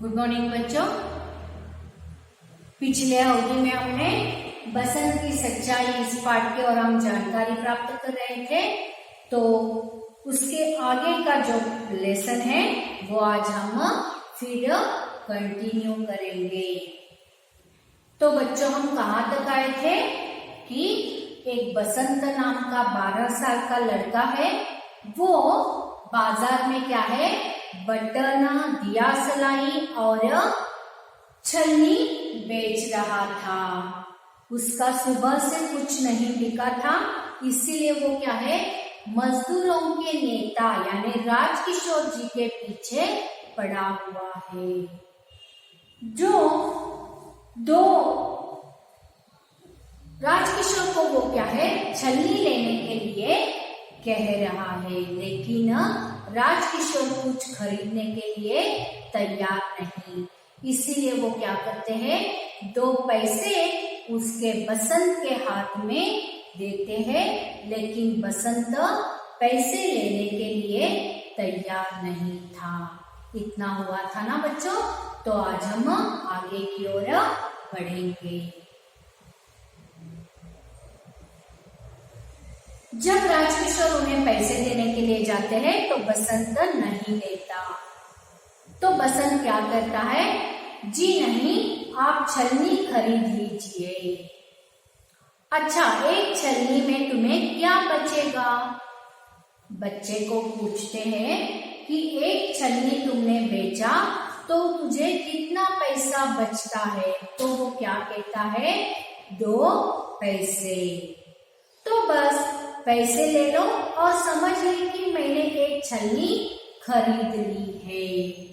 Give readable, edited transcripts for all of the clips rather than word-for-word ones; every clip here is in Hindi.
गुड मॉर्निंग बच्चों। पिछले अवधि में हमने बसंत की सच्चाई इस पाठ के और हम जानकारी प्राप्त कर रहे थे, तो उसके आगे का जो लेसन है वो आज हम फिर कंटिन्यू करेंगे। तो बच्चों हम कहाँ तक आए थे कि एक बसंत नाम का 12 साल का लड़का है, वो बाजार में क्या है बटन, दिया सलाई और छन्नी बेच रहा था। उसका सुबह से कुछ नहीं बिका था, इसीलिए वो क्या है मजदूरों के नेता यानी राजकिशोर जी के पीछे पड़ा हुआ है। जो दो राजकिशोर को वो क्या है छन्नी लेने के लिए कह रहा है, लेकिन राजकिशोर कुछ खरीदने के लिए तैयार नहीं। इसीलिए वो क्या करते हैं 2 पैसे उसके बसंत के हाथ में देते हैं, लेकिन बसंत पैसे लेने के लिए तैयार नहीं था। इतना हुआ था ना बच्चों। तो आज हम आगे की ओर बढ़ेंगे। जब राजकिशोर उन्हें पैसे देने के लिए जाते हैं तो बसंत नहीं लेता। तो बसंत क्या करता है, जी नहीं आप छलनी खरीद लीजिए। अच्छा, एक छलनी में तुम्हें क्या बचेगा? बच्चे को पूछते हैं कि एक छलनी तुमने बेचा तो तुझे कितना पैसा बचता है? तो वो क्या कहता है 2 पैसे। तो बस पैसे ले लो और समझ ली कि मैंने एक छलनी खरीद ली है।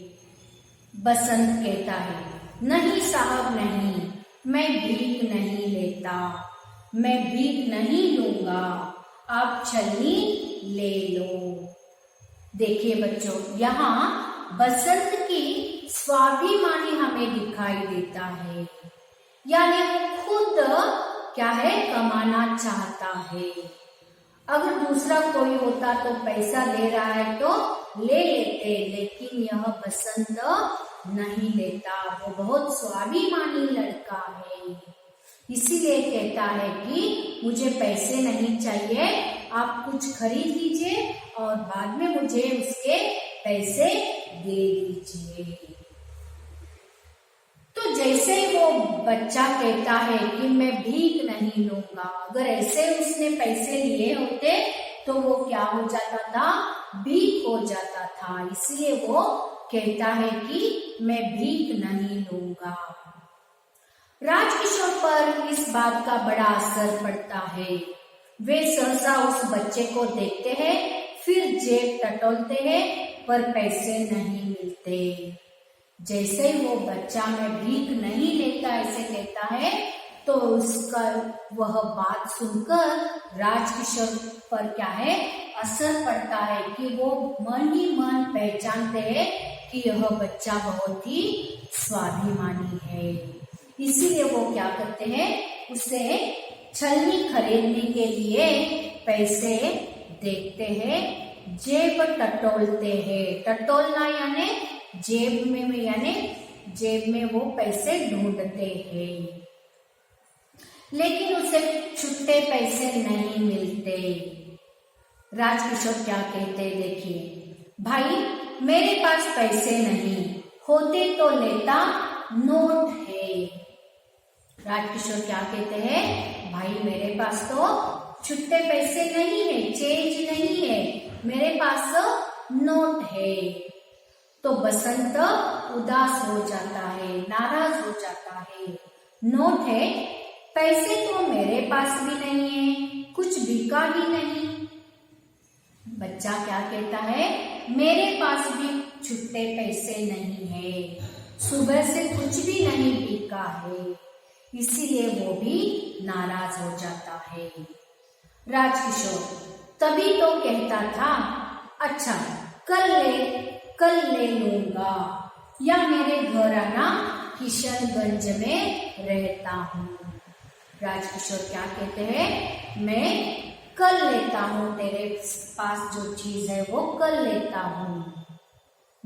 बसंत कहता है नहीं साहब नहीं, मैं भीख नहीं लेता, मैं भीख नहीं लूंगा, आप छलनी ले लो। देखिए बच्चों, यहाँ बसंत की स्वाभिमानी हमें दिखाई देता है, यानी वो खुद क्या है कमाना चाहता है। अगर दूसरा कोई होता तो पैसा दे रहा है तो ले लेते, लेकिन यह बसंत नहीं लेता। वो बहुत स्वाभिमानी लड़का है, इसीलिए कहता है कि मुझे पैसे नहीं चाहिए, आप कुछ खरीद लीजिए और बाद में मुझे उसके पैसे दे दीजिए। तो जैसे वो बच्चा कहता है कि मैं भीख नहीं लूंगा, अगर ऐसे उसने पैसे लिए होते तो वो क्या हो जाता था, भीख हो जाता था। इसलिए वो कहता है कि मैं भीख नहीं लूंगा। राजकिशोर पर इस बात का बड़ा असर पड़ता है। वे सहसा उस बच्चे को देखते हैं, फिर जेब टटोलते हैं, पर पैसे नहीं मिलते। जैसे ही वो बच्चा मैं भीख नहीं लेता ऐसे कहता है, तो उसका वह बात सुनकर राजकिशोर पर क्या है असर पड़ता है कि वो मन ही मन पहचानते हैं कि यह बच्चा बहुत ही स्वाभिमानी है। इसीलिए वो क्या करते हैं उसे छलनी खरीदने के लिए पैसे देखते हैं, जेब टटोलते हैं। टटोलना यानी जेब में, यानी जेब में वो पैसे ढूंढते हैं, लेकिन उसे छुट्टे पैसे नहीं मिलते। राजकिशोर क्या कहते देखिए, भाई मेरे पास पैसे नहीं, होते तो लेता, नोट है। राजकिशोर क्या कहते हैं, भाई मेरे पास तो छुट्टे पैसे नहीं है, चेंज नहीं है, मेरे पास नोट है। तो बसंत उदास हो जाता है, नाराज हो जाता है। नोट है, पैसे तो मेरे पास भी नहीं है, कुछ बिका ही नहीं। बच्चा क्या कहता है, मेरे पास भी छुट्टे पैसे नहीं है, सुबह से कुछ भी नहीं बिका है। इसीलिए वो भी नाराज हो जाता है। राजकिशोर तभी तो कहता था, अच्छा कल ले लूंगा, या मेरे घर आना, किशनगंज में रहता हूँ। राजकिशोर क्या कहते हैं, मैं कल लेता हूँ, तेरे पास जो चीज है वो कल लेता हूँ।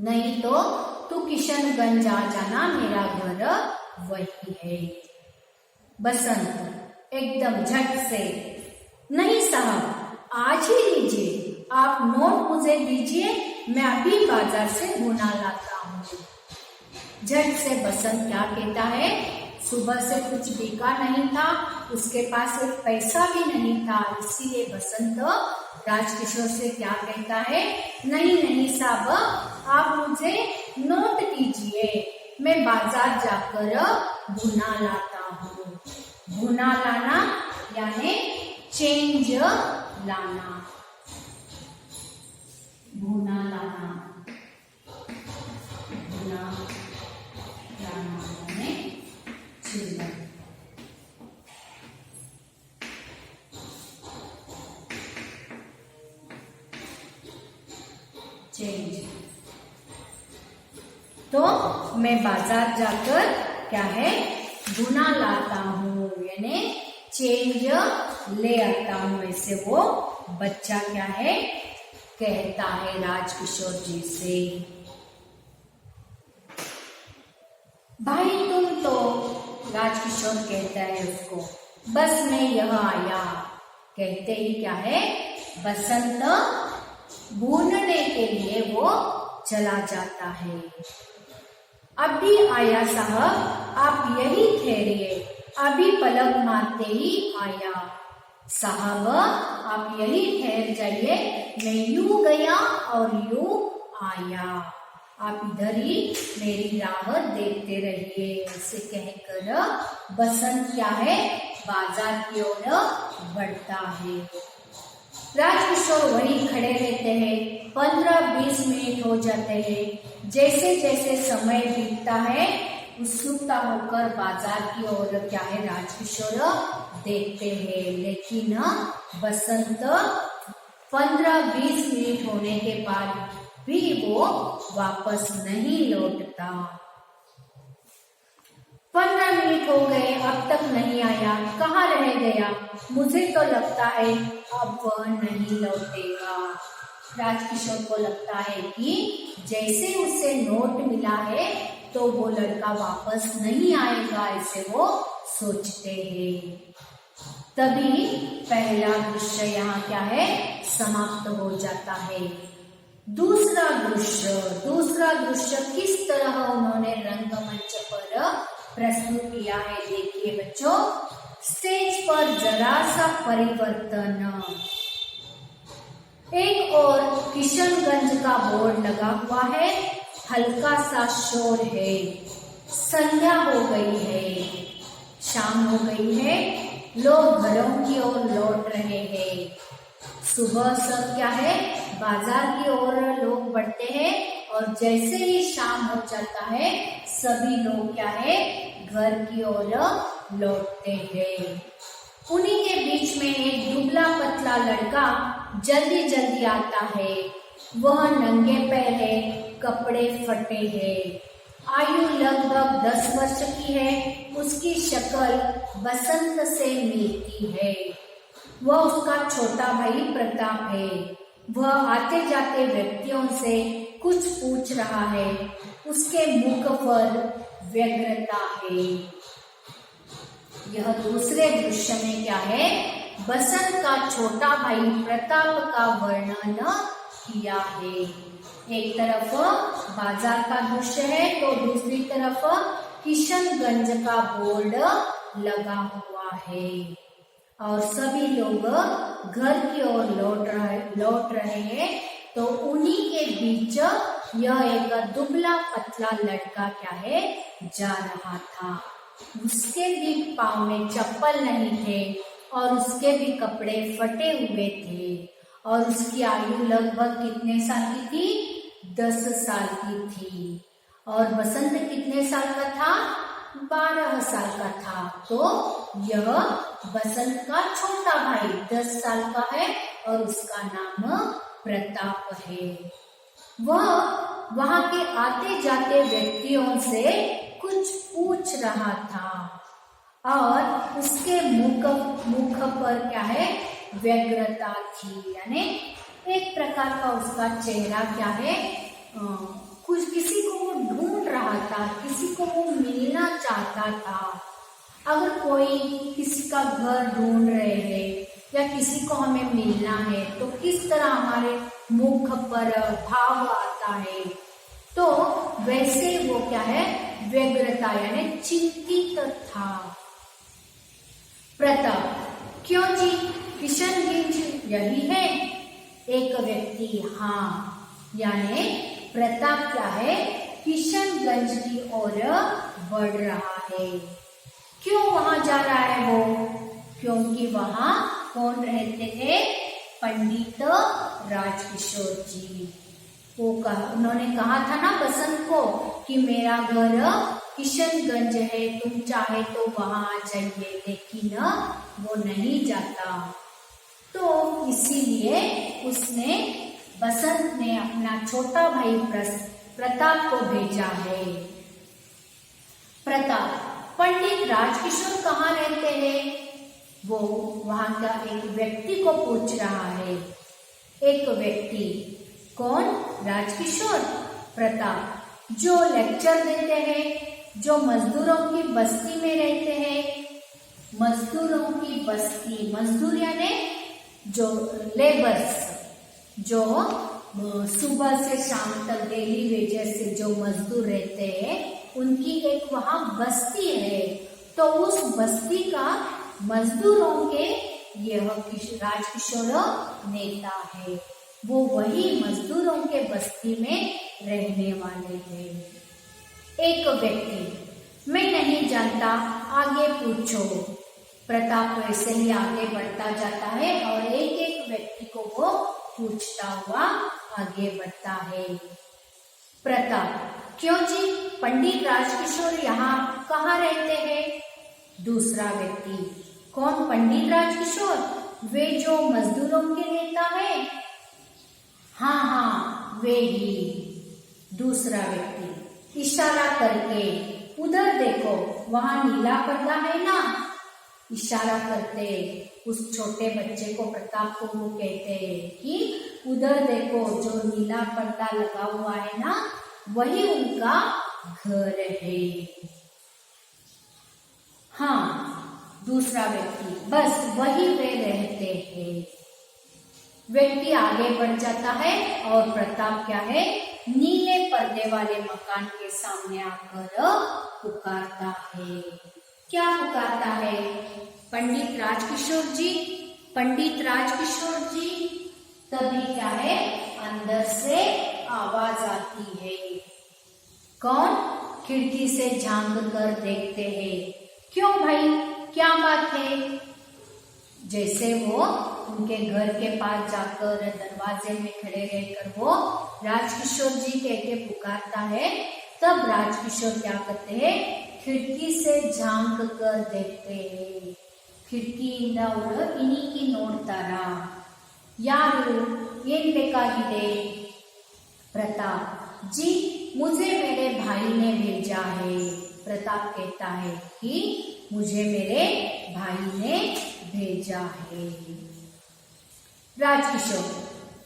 नहीं तो तू किशनगंज आ जाना, मेरा घर वही है। बसंत एकदम झट से, नहीं साहब आज ही लीजिए, आप नोट मुझे दीजिए, मैं अभी बाजार से भुना लाता हूँ। झट से बसंत क्या कहता है, सुबह से कुछ बिका नहीं था, उसके पास एक पैसा भी नहीं था, इसीलिए बसंत राजकिशोर से क्या कहता है, नहीं नहीं साहब आप मुझे नोट दीजिए, मैं बाजार जाकर भुना लाता हूँ। भुना लाना यानी चेंज लाना, भुना लाना, भुना लाना यानी चिल्ला। चेंज, तो मैं बाजार जाकर क्या है भुना लाता हूँ यानी चेंज ले आता हूँ, ऐसे वो बच्चा क्या है कहता है राजकिशोर जी से। भाई तुम तो, राजकिशोर कहता है उसको, बस मैं यह आया, कहते ही क्या है बसंत भूनने के लिए वो चला जाता है। अभी आया साहब, आप यही ठहरिए, अभी पलक मारते ही आया। साहब आप यही ठहर जाइए, मैं यूं गया और यूं आया, आप इधर ही मेरी राह देखते रहिए। ऐसे कहकर बसंत क्या है बाजार की ओर बढ़ता है। राजकिशोर वहीं खड़े रहते हैं, 15-20 मिनट हो जाते हैं। जैसे जैसे समय बीतता है उत्सुकता होकर बाजार की ओर क्या है राजकिशोर देखते हैं, लेकिन बसंत 15-20 मिनट होने के बाद भी वो वापस नहीं लौटता। 15 मिनट हो गए, अब तक नहीं आया, कहाँ रह गया, मुझे तो लगता है अब वह नहीं लौटेगा। राजकिशोर को लगता है कि जैसे उसे नोट मिला है तो वो लड़का वापस नहीं आएगा, ऐसे वो सोचते हैं। तभी पहला दृश्य यहाँ क्या है समाप्त हो जाता है। दूसरा दृश्य किस तरह उन्होंने रंगमंच पर प्रस्तुत किया है देखिए बच्चों। स्टेज पर जरा सा परिवर्तन, एक और किशनगंज का बोर्ड लगा हुआ है, हल्का सा शोर है, संध्या हो गई है, शाम हो गई है, लोग घरों की ओर लौट रहे हैं। सुबह सब क्या है बाजार की ओर लोग बढ़ते हैं और जैसे ही शाम हो जाता है सभी लोग क्या है घर की ओर लौटते हैं। उन्हीं के बीच में एक दुबला पतला लड़का जल्दी जल्दी आता है। वह नंगे पैर है, कपड़े फटे हैं, आयु लगभग 10 वर्ष की है, उसकी शक्ल बसंत से मिलती है। वह उसका छोटा भाई प्रताप है। वह आते जाते व्यक्तियों से कुछ पूछ रहा है, उसके मुख पर व्यग्रता है। यह दूसरे दृश्य में क्या है बसंत का छोटा भाई प्रताप का वर्णन किया है। एक तरफ बाजार का दृश्य है तो दूसरी तरफ किशनगंज का बोर्ड लगा हुआ है और सभी लोग घर की ओर लौट रहे हैं। तो उन्हीं के बीच यह एक दुबला पतला लड़का क्या है जा रहा था। उसके भी पाँव में चप्पल नहीं थे और उसके भी कपड़े फटे हुए थे और उसकी आयु लगभग कितने साल की थी 10 साल की थी और बसंत कितने साल का था 12 साल का था। तो यह बसंत का छोटा भाई 10 साल का है और उसका नाम प्रताप है। वह वहां के आते जाते व्यक्तियों से कुछ पूछ रहा था और उसके मुख पर क्या है व्यग्रता थी, यानी एक प्रकार का उसका चेहरा क्या है कुछ किसी को वो ढूंढ रहा था, किसी को वो मिलना चाहता था। अगर कोई किसी का घर ढूंढ रहे हैं या किसी को हमें मिलना है तो किस तरह हमारे मुख पर भाव आता है, तो वैसे वो क्या है, व्यग्रता यानी चिंतित था। प्रताप, क्यों जी, किशनगंज यही है? एक व्यक्ति, हाँ, यानी प्रताप क्या है, किशनगंज की ओर बढ़ रहा है। क्यों वहां जा रहा है वो? क्योंकि वहां कौन रहते थे? पंडित राजकिशोर जी। उन्होंने कहा था ना बसंत को कि मेरा घर किशनगंज है, तुम चाहे तो वहां आ जाइए, लेकिन वो नहीं जाता। तो इसीलिए उसने, बसंत ने अपना छोटा भाई प्रताप को भेजा है। प्रताप, पंडित राजकिशोर कहाँ रहते हैं? वो वहां का एक व्यक्ति को पूछ रहा है। एक व्यक्ति, कौन? राजकिशोर। प्रताप, जो लेक्चर देते हैं, जो मजदूरों की बस्ती में रहते हैं। मजदूरों की बस्ती, मजदूर यानी जो लेबर्स, जो सुबह से शाम तक डेली वेजेस से जो मजदूर रहते हैं, उनकी एक वहां बस्ती है। तो उस बस्ती का मजदूरों के यह राजकिशोर नेता है। वो वही मजदूरों के बस्ती में रहने वाले हैं। एक व्यक्ति, मैं नहीं जानता, आगे पूछो। प्रताप वैसे ही आगे बढ़ता जाता है और एक एक व्यक्ति को वो पूछता हुआ आगे बढ़ता है। प्रताप, क्यों जी, पंडित राजकिशोर यहाँ कहाँ रहते हैं? दूसरा व्यक्ति, कौन? पंडित राजकिशोर, वे जो मजदूरों के नेता है? हाँ हाँ, वे ही। दूसरा व्यक्ति इशारा करके, उधर देखो, वहां नीला पर्दा है ना? इशारा करते उस छोटे बच्चे को, प्रताप को, वो कहते हैं कि उधर देखो, जो नीला पर्दा लगा हुआ है ना, वही उनका घर है। हाँ, दूसरा व्यक्ति, बस वही वे रहते हैं। व्यक्ति आगे बढ़ जाता है और प्रताप क्या है, नीले पर्दे वाले मकान के सामने आकर पुकारता है। क्या पुकारता है? पंडित राजकिशोर जी, पंडित राजकिशोर जी। तभी क्या है, अंदर से आवाज आती है। कौन? खिड़की से झांक कर देखते हैं। क्यों भाई, क्या बात है? जैसे वो उनके घर के पास जाकर दरवाजे में खड़े रहकर वो राजकिशोर जी कह के पुकारता है, तब राजकिशोर क्या करते हैं, खिड़की से झांक कर देखते हैं। खिड़किಯಿಂದ ಅವರು ಇನಿಕಿ ನೋಡ್ತಾರಾ? ಯಾರು? ಏನ್ ಬೇಕಾಗಿದೆ? प्रताप जी, मुझे मेरे भाई ने भेजा है। प्रताप कहता है कि मुझे मेरे भाई ने भेजा है। राजकिशोर,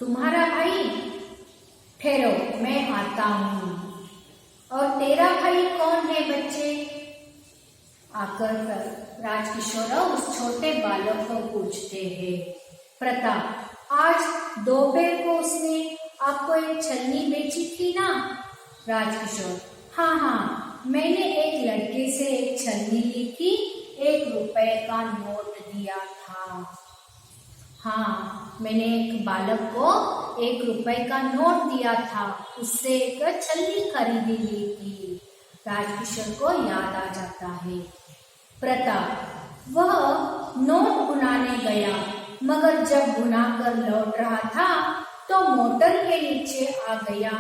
तुम्हारा भाई? ठहरो, मैं आता हूँ। और तेरा भाई कौन है बच्चे? आकर राजकिशोर उस छोटे बालक को पूछते हैं। प्रताप, आज दोपहर को उसने आपको एक छलनी बेची थी ना? राजकिशोर, हाँ हाँ, मैंने एक लड़के से एक छलनी ली थी, 1 रुपए का नोट दिया था। हाँ, मैंने एक बालक को 1 रुपए का नोट दिया था, उससे एक छलनी खरीदी ली थी। राजकिशोर को याद आ जाता है। प्रताप, वह नोट बुनाने गया, मगर जब बुनाकर लौट रहा था तो मोटर के नीचे आ गया,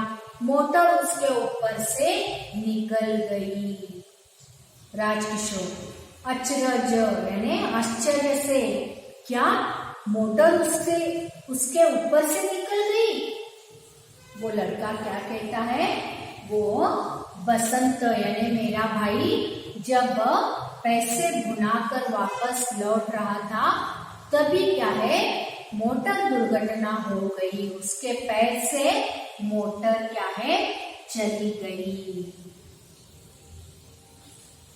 मोटर उसके ऊपर से निकल गई। राजकिशोर, अचरज यानी आश्चर्य से, क्या मोटर उसके ऊपर से निकल गई? वो लड़का क्या कहता है, वो बसंत यानी मेरा भाई जब पैसे बुनाकर वापस लौट रहा था, तभी क्या है, मोटर दुर्घटना हो गई। उसके पैर से मोटर क्या है, चली गई।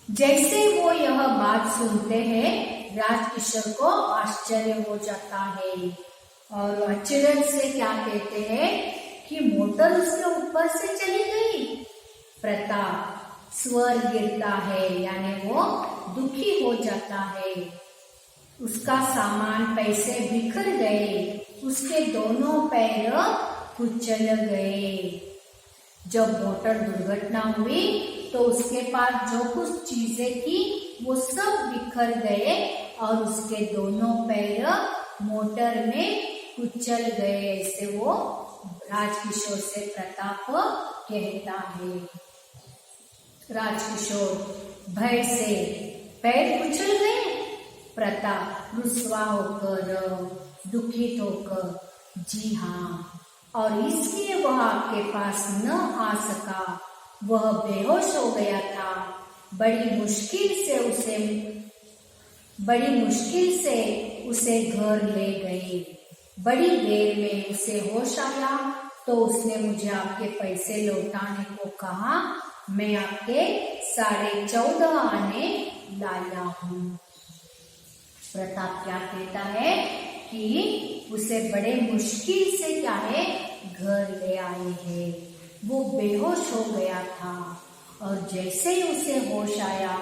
जैसे वो यह बात सुनते हैं, राजकिशोर को आश्चर्य हो जाता है और अचरज से क्या कहते हैं कि मोटर उसके ऊपर से चली गई। प्रताप स्वर गिरता है, यानी वो दुखी हो जाता है। उसका सामान पैसे बिखर गए, उसके दोनों पैर कुचल गए। जब मोटर दुर्घटना हुई तो उसके पास जो कुछ चीजें थी वो सब बिखर गए और उसके दोनों पैर मोटर में कुचल गए। ऐसे वो राजकिशोर से प्रताप कहता है। राजकिशोर भय से पैर कुचल गए। प्रताप रुसवा होकर, दुखित होकर, जी हाँ, और इसलिए वह आपके पास न आ सका। वह बेहोश हो गया था। बड़ी मुश्किल से उसे घर ले गए। बड़ी देर में उसे होश आया तो उसने मुझे आपके पैसे लौटाने को कहा। मैं आपके 14.5 आने लाया हूँ। प्रताप क्या कहता है कि उसे बड़े मुश्किल से क्या है घर ले आए हैं। वो बेहोश हो गया था और जैसे ही उसे होश आया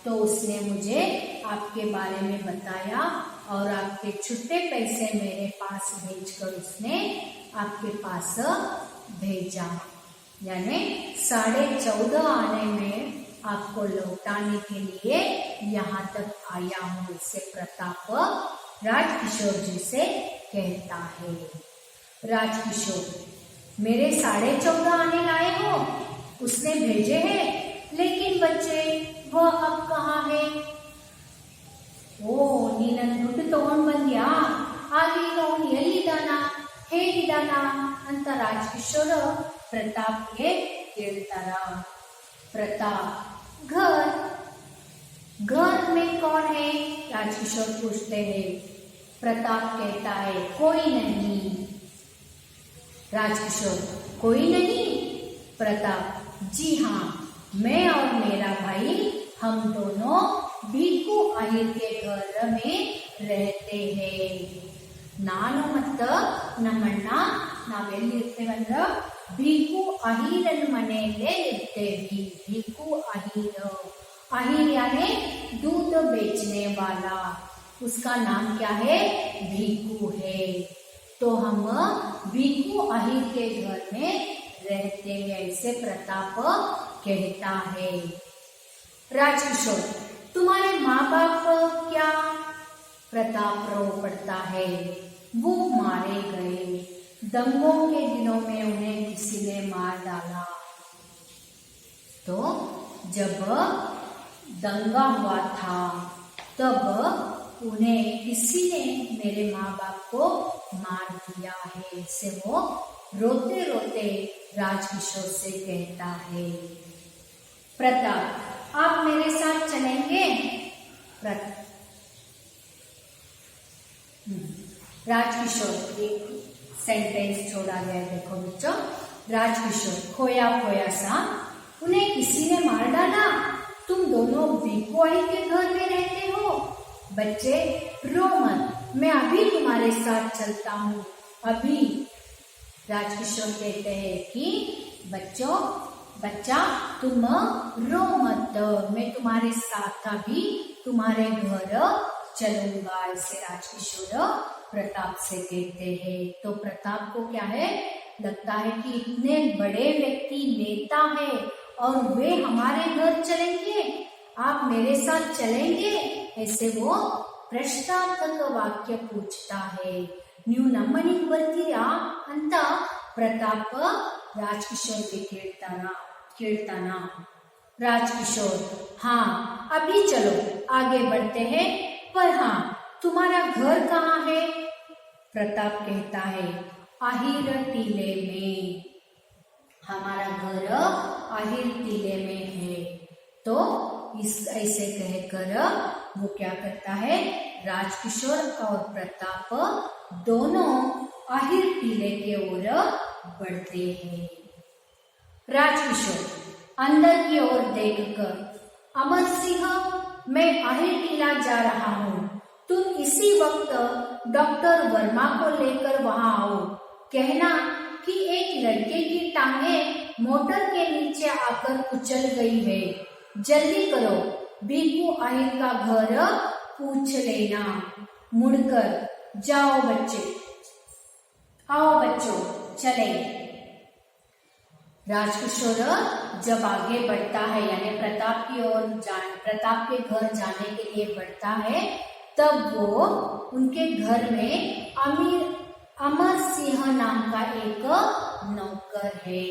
तो उसने मुझे आपके बारे में बताया और आपके छुट्टे पैसे मेरे पास भेजकर उसने आपके पास भेजा। यानी 14.5 आने में आपको लौटाने के लिए यहाँ तक आया हूँ। इससे प्रताप राजकिशोर जी से कहता है। राजकिशोर मेरे 14.5 आने लाए हो, उसने भेजे हैं, लेकिन बच्चे वह अब कहाँ है? ಓ ನೀನನ್ನು ದುಡ್ಡು ತಗೊಂಡು ಬಂದ್ಯಾ, ಆಗೀಗ ಅವನು ಎಲ್ಲಿದ್ದಾನ, ಹೇಗಿದ್ದಾನ ಅಂತ ರಾಜಕಿಶೋರ್ ಪ್ರತಾಪ್ಗೆ ಕೇಳ್ತಾರ। प्रताप घर में कौन है? राजकिशोर पूछते हैं। प्रताप कहता है कोई नहीं। राजकिशोर कोई नहीं? प्रताप जी हाँ, मैं और मेरा भाई हम दोनों भीखू अहिर के घर में रहते हैं। ನಾನು ಮತ್ತು ನಮ್ಮಣ್ಣ ನಾವೆಲ್ಲಿರ್ತೇವಂದ್ರ भीखू अहिरन मनेले इर्तेवी। भीखू अहिर यानी दूध बेचने वाला, उसका नाम क्या है? भीखू है। तो हम भीखू अहिर के घर में रहते हैं, ऐसे प्रताप कहता है। राजकिशोर तुम्हारे माँ बाप क्या? प्रताप रो पड़ता है। वो मारे गए, दंगों के दिनों में उन्हें किसी ने मार डाला। तो जब दंगा हुआ था तब उन्हें किसी ने मेरे माँ बाप को मार दिया है। इससे वो रोते रोते राजकिशोर से कहता है। प्रताप आप मेरे साथ चलेंगे? राजकिशोर एक सेंटेंस छोड़ा गया, देखो बच्चों। राजकिशोर खोया खोया सा, उन्हें किसी ने मार डाला, तुम दोनों भीखू अहिर के घर में रहते हो। बच्चे रो मत, मैं अभी तुम्हारे साथ चलता हूँ, अभी। राजकिशोर कहते हैं कि बच्चा तुम रो मत, मैं तुम्हारे साथ अभी तुम्हारे घर चलूंगा, ऐसे राजकिशोर प्रताप से कहते हैं। तो प्रताप को क्या है, लगता है कि इतने बड़े व्यक्ति नेता है और वे हमारे घर चलेंगे, आप मेरे साथ चलेंगे? ऐसे वो प्रश्नार्थक वाक्य पूछता है। ನೀವು ನಮ್ಮನಿಗೆ ಬರ್ತೀರಾ ಅಂತ ಪ್ರತಾಪ ರಾಜಕಿಶೋರ್ಗೆ ಕೇಳ್ತಾನ। राजकिशोर हाँ अभी चलो आगे बढ़ते हैं, पर हाँ तुम्हारा घर कहाँ है? प्रताप कहता है अहिर टीले में, हमारा घर अहिर टीले में है। तो इस ऐसे कहकर वो क्या करता है, राजकिशोर और प्रताप दोनों अहिर टीले के ओर बढ़ते हैं। राजकिशोर अंदर की ओर देखकर, अमर सिंह, मैं आहिर टीला जा रहा हूँ, तुम इसी वक्त डॉक्टर वर्मा को लेकर वहां आओ। कहना कि एक लड़के की टांगे मोटर के नीचे आकर कुचल गई है, जल्दी करो। भीखू आहिर का घर पूछ लेना। मुड़कर, जाओ बच्चे, आओ बच्चों चले। राजकिशोर जब आगे बढ़ता है, यानी प्रताप की ओर प्रताप के घर जाने के लिए बढ़ता है, तब वो उनके घर में अमर सिंह नाम का एक नौकर है।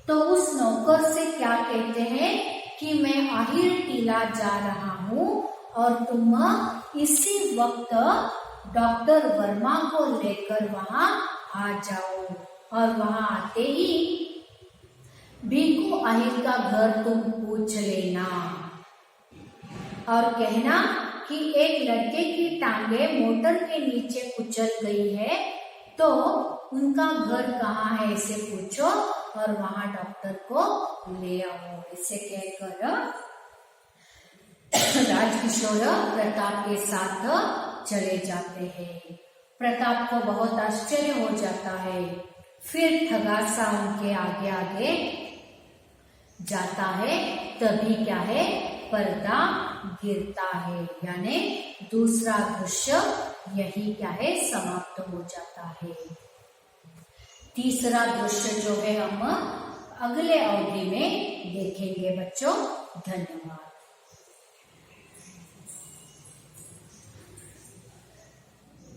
तो उस नौकर से क्या कहते हैं कि मैं आहिर टीला जा रहा हूँ और तुम इसी वक्त डॉक्टर वर्मा को लेकर वहां आ जाओ। और वहां आते ही भीखू आहिर का घर तुम पूछ लेना और कहना कि एक लड़के की टांगे मोटर के नीचे कुचल गई है, तो उनका घर कहाँ है इसे पूछो और वहां डॉक्टर को ले आओ। इसे कहकर राजकिशोर प्रताप के साथ चले जाते हैं। प्रताप को बहुत आश्चर्य हो जाता है। फिर ठगासा उनके आगे आगे जाता है, तभी क्या है, पर्दा गिरता है, यानी दूसरा दृश्य यही क्या है, समाप्त हो जाता है। तीसरा दृश्य जो है हम अगले अवधि में देखेंगे बच्चों। धन्यवाद।